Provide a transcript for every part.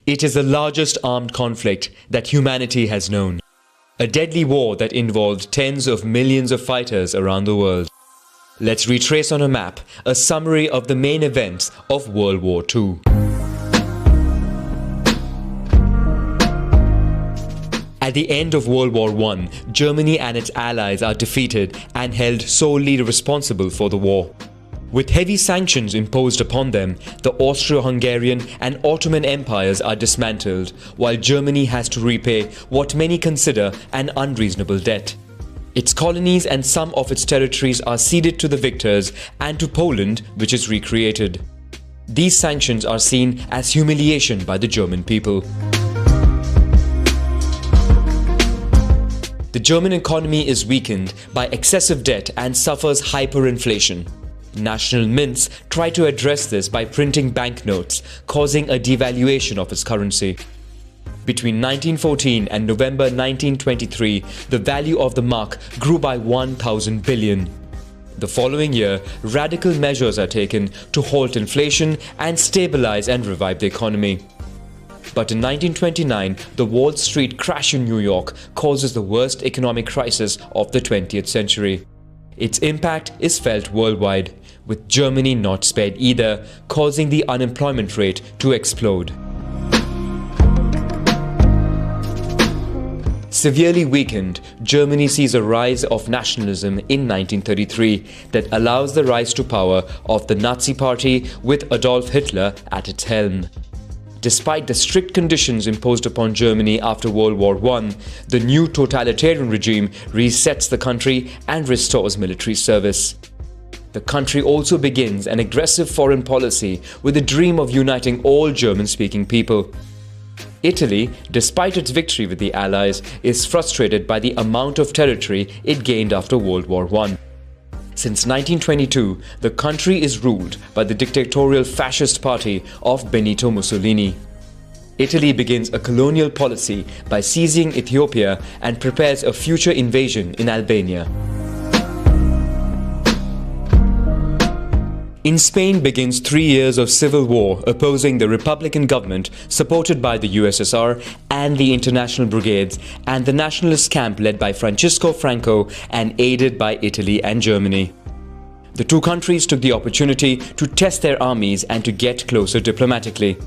It is the largest armed conflict that humanity has known. A deadly war that involved tens of millions of fighters around the world. Let's retrace on a map a summary of the main events of World War II. At the end of World War I, Germany and its allies are defeated and held solely responsible for the war. With heavy sanctions imposed upon them, the Austro-Hungarian and Ottoman empires are dismantled, while Germany has to repay what many consider an unreasonable debt. Its colonies and some of its territories are ceded to the victors and to Poland, which is recreated. These sanctions are seen as humiliation by the German people. The German economy is weakened by excessive debt and suffers hyperinflation. National mints try to address this by printing banknotes, causing a devaluation of its currency. Between 1914 and November 1923, the value of the mark grew by 1,000 billion. The following year, radical measures are taken to halt inflation and stabilize and revive the economy. But in 1929, the Wall Street crash in New York causes the worst economic crisis of the 20th century. Its impact is felt worldwide, with Germany not spared either, causing the unemployment rate to explode. Severely weakened, Germany sees a rise of nationalism in 1933 that allows the rise to power of the Nazi Party with Adolf Hitler at its helm. Despite the strict conditions imposed upon Germany after World War I, the new totalitarian regime resets the country and restores military service. The country also begins an aggressive foreign policy with the dream of uniting all German-speaking people. Italy, despite its victory with the Allies, is frustrated by the amount of territory it gained after World War I. Since 1922, the country is ruled by the dictatorial fascist party of Benito Mussolini. Italy begins a colonial policy by seizing Ethiopia and prepares a future invasion in Albania. In Spain begins 3 years of civil war opposing the Republican government supported by the USSR and the International Brigades and the nationalist camp led by Francisco Franco and aided by Italy and Germany. The two countries took the opportunity to test their armies and to get closer diplomatically.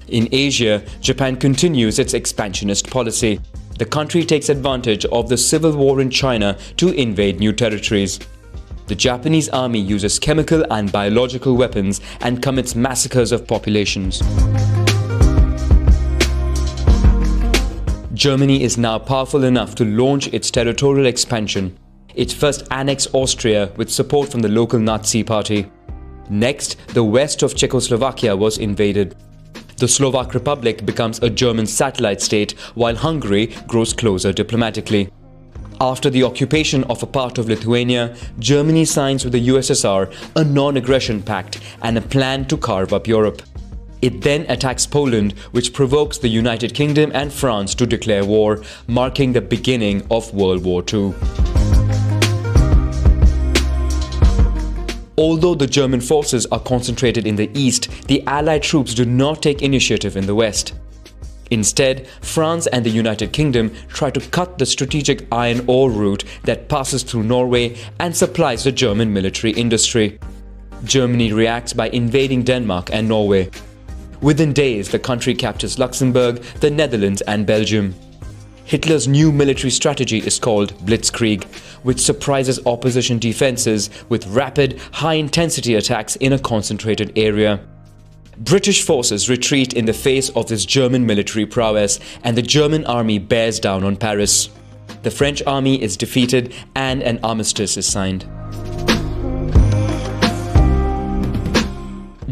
In Asia, Japan continues its expansionist policy. The country takes advantage of the civil war in China to invade new territories. The Japanese army uses chemical and biological weapons and commits massacres of populations. Germany is now powerful enough to launch its territorial expansion. It first annexed Austria with support from the local Nazi party. Next, the west of Czechoslovakia was invaded. The Slovak Republic becomes a German satellite state, while Hungary grows closer diplomatically. After the occupation of a part of Lithuania, Germany signs with the USSR a non-aggression pact and a plan to carve up Europe. It then attacks Poland, which provokes the United Kingdom and France to declare war, marking the beginning of World War II. Although the German forces are concentrated in the east, the Allied troops do not take initiative in the west. Instead, France and the United Kingdom try to cut the strategic iron ore route that passes through Norway and supplies the German military industry. Germany reacts by invading Denmark and Norway. Within days, the country captures Luxembourg, the Netherlands and Belgium. Hitler's new military strategy is called Blitzkrieg, which surprises opposition defenses with rapid, high-intensity attacks in a concentrated area. British forces retreat in the face of this German military prowess, and the German army bears down on Paris. The French army is defeated and an armistice is signed.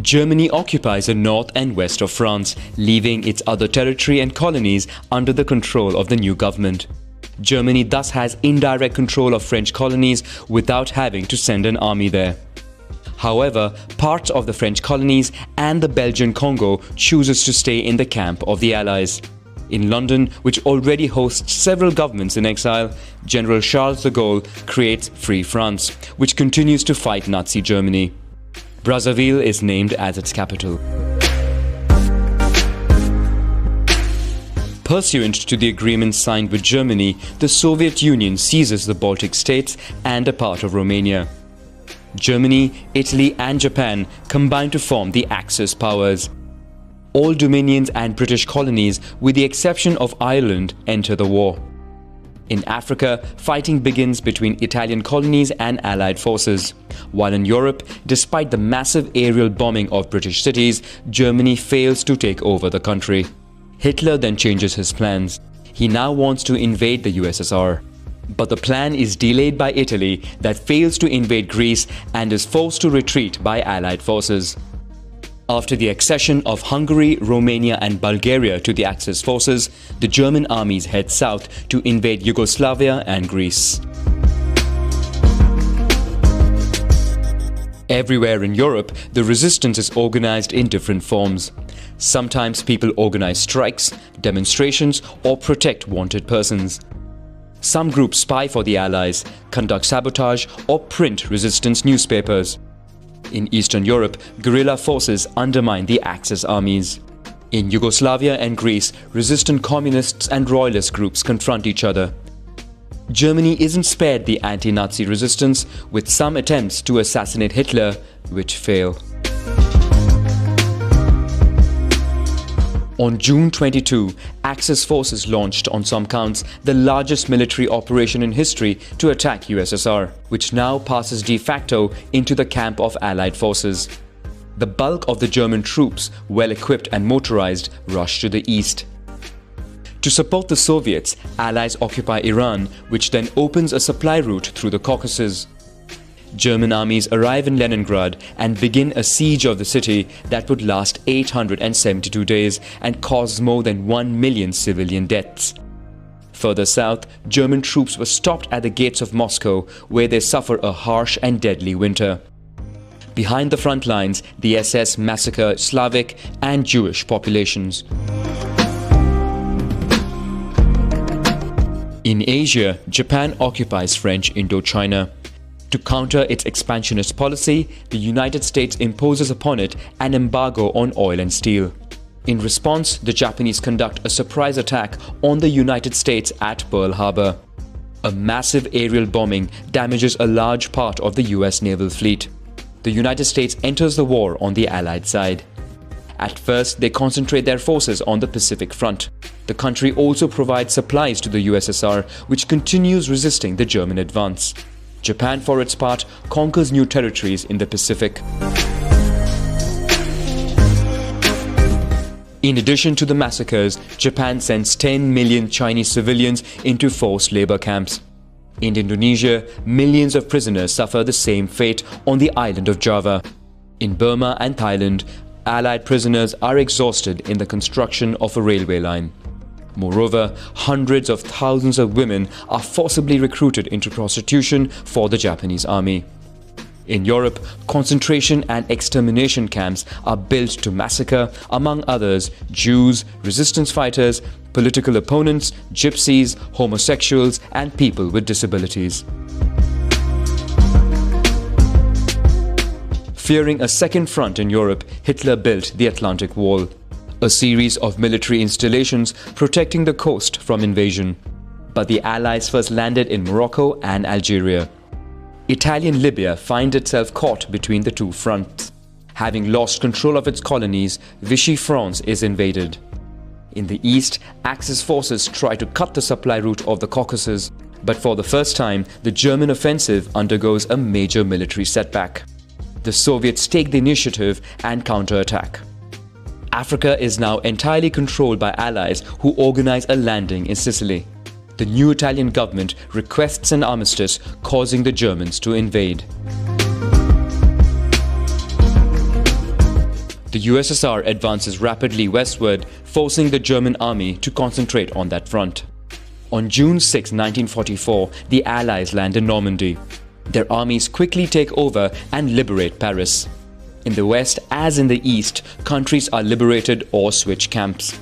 Germany occupies the north and west of France, leaving its other territory and colonies under the control of the new government. Germany thus has indirect control of French colonies without having to send an army there. However, parts of the French colonies and the Belgian Congo chooses to stay in the camp of the Allies. In London, which already hosts several governments in exile, General Charles de Gaulle creates Free France, which continues to fight Nazi Germany. Brazzaville is named as its capital. Pursuant to the agreement signed with Germany, the Soviet Union seizes the Baltic states and a part of Romania. Germany, Italy and Japan combine to form the Axis powers. All dominions and British colonies, with the exception of Ireland, enter the war. In Africa, fighting begins between Italian colonies and Allied forces. While in Europe, despite the massive aerial bombing of British cities, Germany fails to take over the country. Hitler then changes his plans. He now wants to invade the USSR. But the plan is delayed by Italy, that fails to invade Greece and is forced to retreat by Allied forces. After the accession of Hungary, Romania and Bulgaria to the Axis forces, the German armies head south to invade Yugoslavia and Greece. Everywhere in Europe, the resistance is organized in different forms. Sometimes people organize strikes, demonstrations, or protect wanted persons. Some groups spy for the Allies, conduct sabotage, or print resistance newspapers. In Eastern Europe, guerrilla forces undermine the Axis armies. In Yugoslavia and Greece, resistant communists and royalist groups confront each other. Germany isn't spared the anti-Nazi resistance, with some attempts to assassinate Hitler, which fail. On June 22, Axis forces launched, on some counts, the largest military operation in history to attack USSR, which now passes de facto into the camp of Allied forces. The bulk of the German troops, well equipped and motorized, rush to the east. To support the Soviets, Allies occupy Iran, which then opens a supply route through the Caucasus. German armies arrive in Leningrad and begin a siege of the city that would last 872 days and cause more than 1 million civilian deaths. Further south, German troops were stopped at the gates of Moscow, where they suffer a harsh and deadly winter. Behind the front lines, the SS massacre Slavic and Jewish populations. In Asia, Japan occupies French Indochina. To counter its expansionist policy, the United States imposes upon it an embargo on oil and steel. In response, the Japanese conduct a surprise attack on the United States at Pearl Harbor. A massive aerial bombing damages a large part of the US naval fleet. The United States enters the war on the Allied side. At first, they concentrate their forces on the Pacific front. The country also provides supplies to the USSR, which continues resisting the German advance. Japan, for its part, conquers new territories in the Pacific. In addition to the massacres, Japan sends 10 million Chinese civilians into forced labor camps. In Indonesia, millions of prisoners suffer the same fate on the island of Java. In Burma and Thailand, Allied prisoners are exhausted in the construction of a railway line. Moreover, hundreds of thousands of women are forcibly recruited into prostitution for the Japanese army. In Europe, concentration and extermination camps are built to massacre, among others, Jews, resistance fighters, political opponents, gypsies, homosexuals, and people with disabilities. Fearing a second front in Europe, Hitler built the Atlantic Wall, a series of military installations protecting the coast from invasion. But the Allies first landed in Morocco and Algeria. Italian Libya finds itself caught between the two fronts. Having lost control of its colonies, Vichy France is invaded. In the east, Axis forces try to cut the supply route of the Caucasus, but for the first time, the German offensive undergoes a major military setback. The Soviets take the initiative and counterattack. Africa is now entirely controlled by Allies who organize a landing in Sicily. The new Italian government requests an armistice, causing the Germans to invade. The USSR advances rapidly westward, forcing the German army to concentrate on that front. On June 6, 1944, the Allies land in Normandy. Their armies quickly take over and liberate Paris. In the west, as in the east, countries are liberated or switch camps.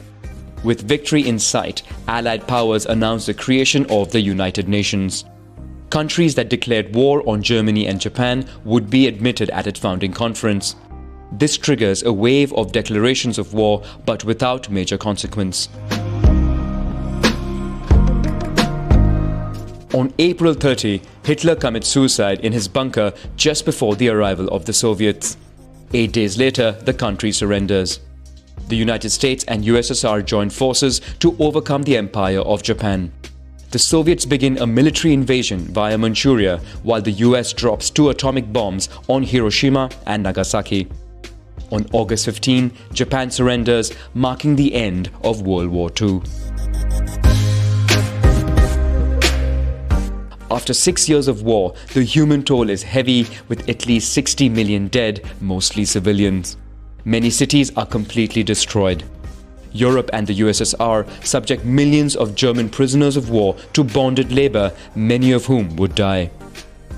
With victory in sight, Allied powers announce the creation of the United Nations. Countries that declared war on Germany and Japan would be admitted at its founding conference. This triggers a wave of declarations of war, but without major consequence. On April 30, Hitler commits suicide in his bunker just before the arrival of the Soviets. 8 days later, the country surrenders. The United States and USSR join forces to overcome the Empire of Japan. The Soviets begin a military invasion via Manchuria, while the US drops 2 atomic bombs on Hiroshima and Nagasaki. On August 15, Japan surrenders, marking the end of World War II. After 6 years of war, the human toll is heavy, with at least 60 million dead, mostly civilians. Many cities are completely destroyed. Europe and the USSR subject millions of German prisoners of war to bonded labor, many of whom would die.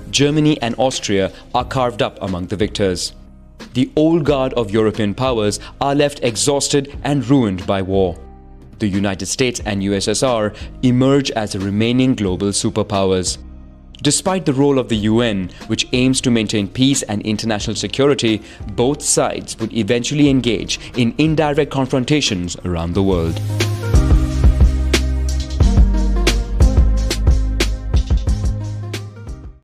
Germany and Austria are carved up among the victors. The old guard of European powers are left exhausted and ruined by war. The United States and USSR emerge as the remaining global superpowers. Despite the role of the UN, which aims to maintain peace and international security, both sides would eventually engage in indirect confrontations around the world.